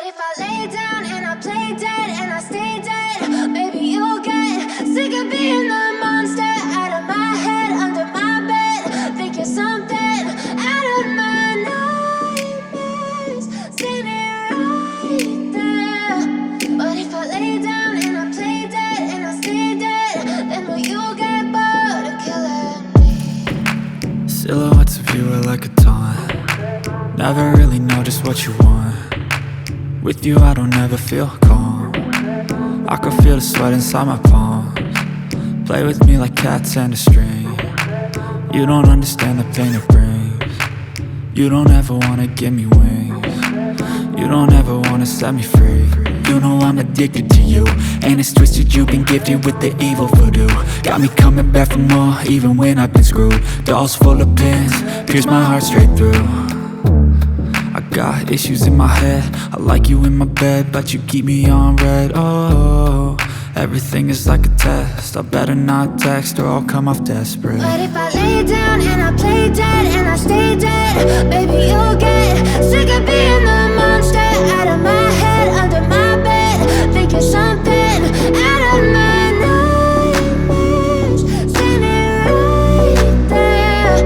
if I lay down and I play dead and I stay dead, maybe you'll get sick of being the monster out of my head, under my bed. Think you're something out of my nightmares, standing right there. But if I lay down and I play dead and I stay dead, then will you get bored of killing me? Silhouettes of you are like a taunt. Never really know just what you want. With you I don't ever feel calm. I can feel the sweat inside my palms. Play with me like cats and a string. You don't understand the pain it brings. You don't ever wanna give me wings. You don't ever wanna set me free. You know I'm addicted to you, and it's twisted, you've been gifted with the evil voodoo. Got me coming back for more, even when I've been screwed. Dolls full of pins, pierce my heart straight through. I got issues in my head, I like you in my bed, but you keep me on red. Oh, everything is like a test, I better not text or I'll come off desperate. But if I lay down and I play dead and I stay dead, baby you'll get sick of being the monster out of my head, under my bed. Think you're something out of my nightmares, standing right there.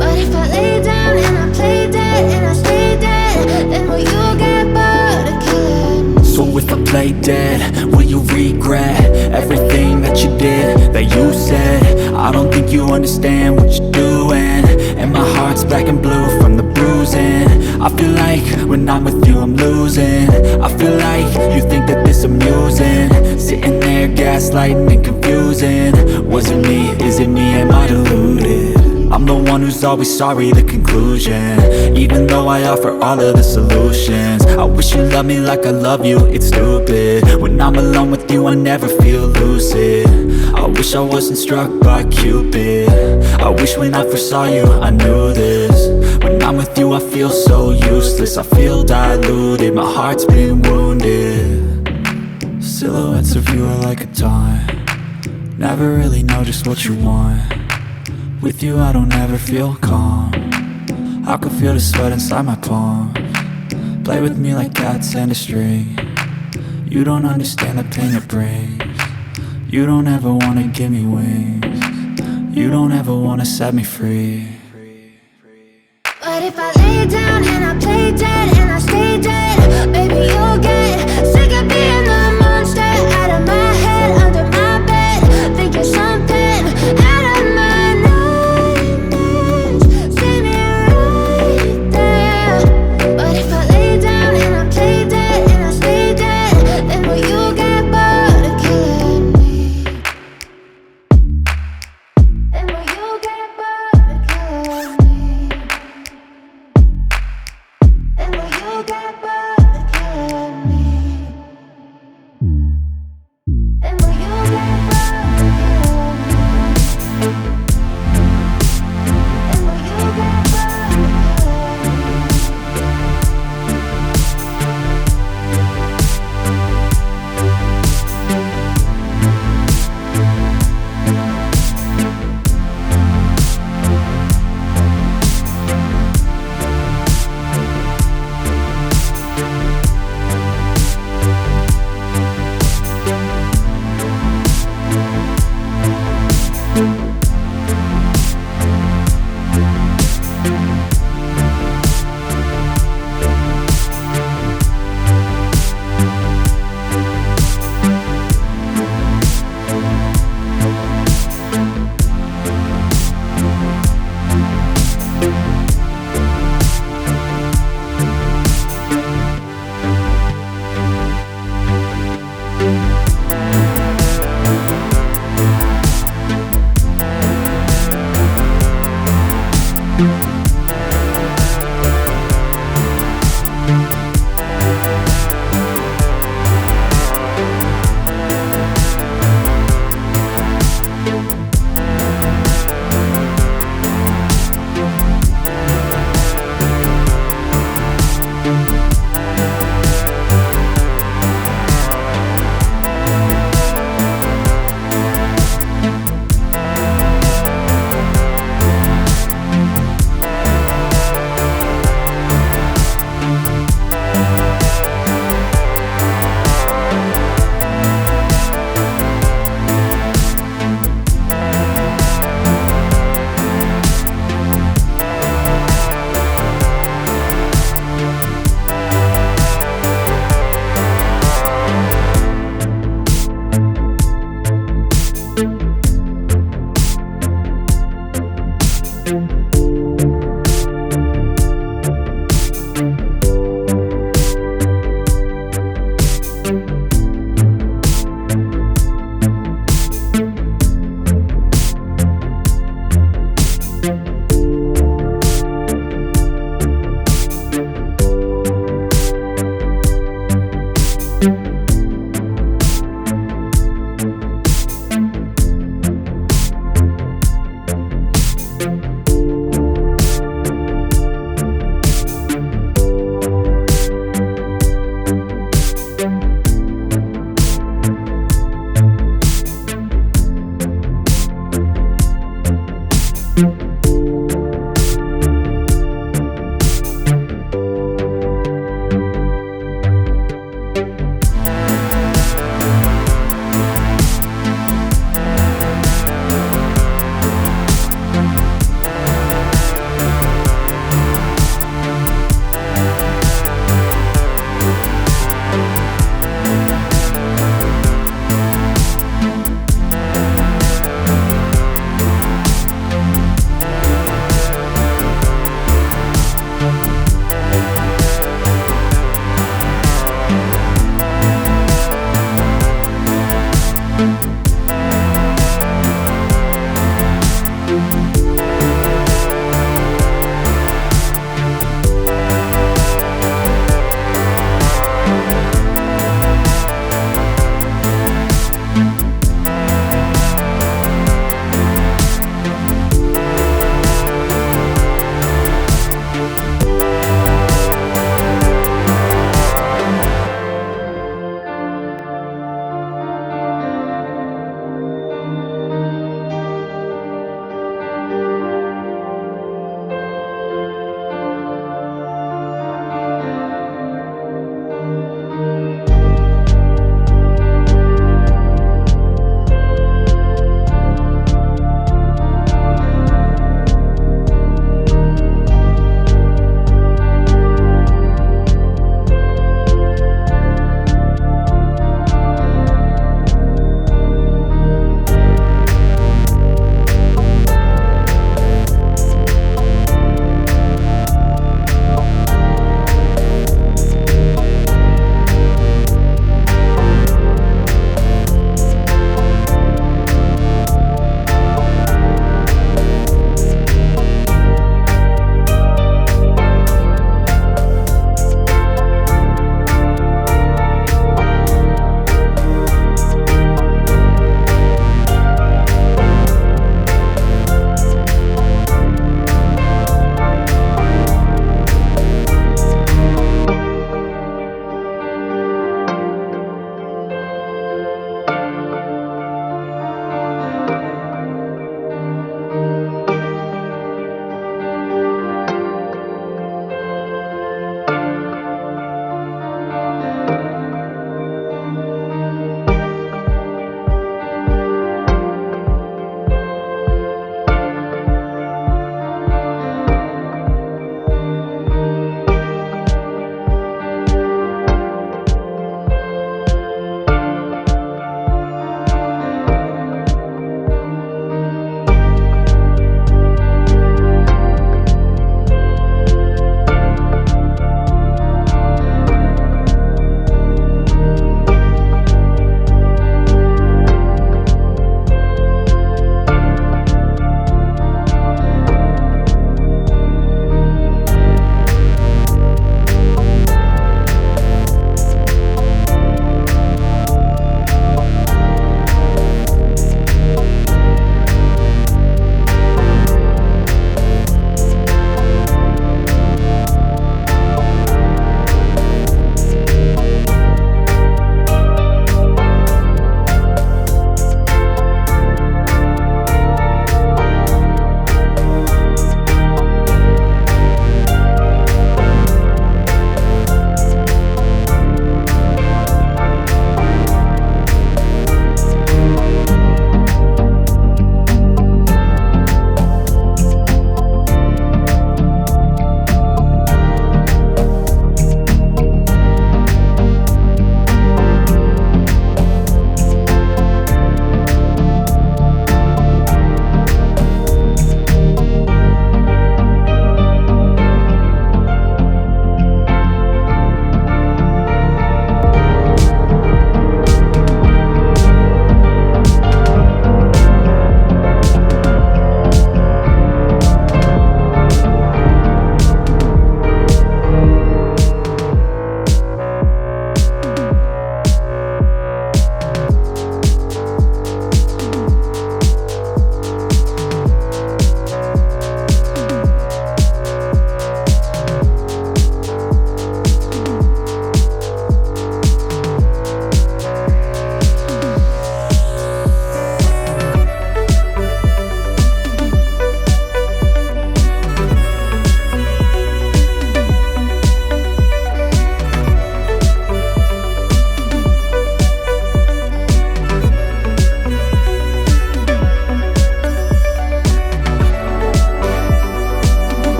But if I lay down and I play dead and I stay dead, then will you get bored of killing me? So if I play dead, will you regret everything that you did, that you said? I don't think you understand what you're doing, and my heart's black and blue from the bruising. I feel like when I'm with you I'm losing. I feel like you think that this amusing, sitting there gaslighting and confusing. Was it me? Is it me? Am I deluded? I'm the one who's always sorry, the conclusion. Even though I offer all of the solutions, I wish you loved me like I love you, it's stupid. When I'm alone with you I never feel lucid. I wish I wasn't struck by Cupid. I wish when I first saw you I knew this. When I'm with you I feel so useless, I feel diluted, my heart's been wounded. Silhouettes of you are like a taunt. Never really know just what you want. With you I don't ever feel calm. I can feel the sweat inside my palms. Play with me like cats and a string. You don't understand the pain it brings. You don't ever wanna give me wings. You don't ever wanna set me free. But if I lay down and I play dead and I stay dead,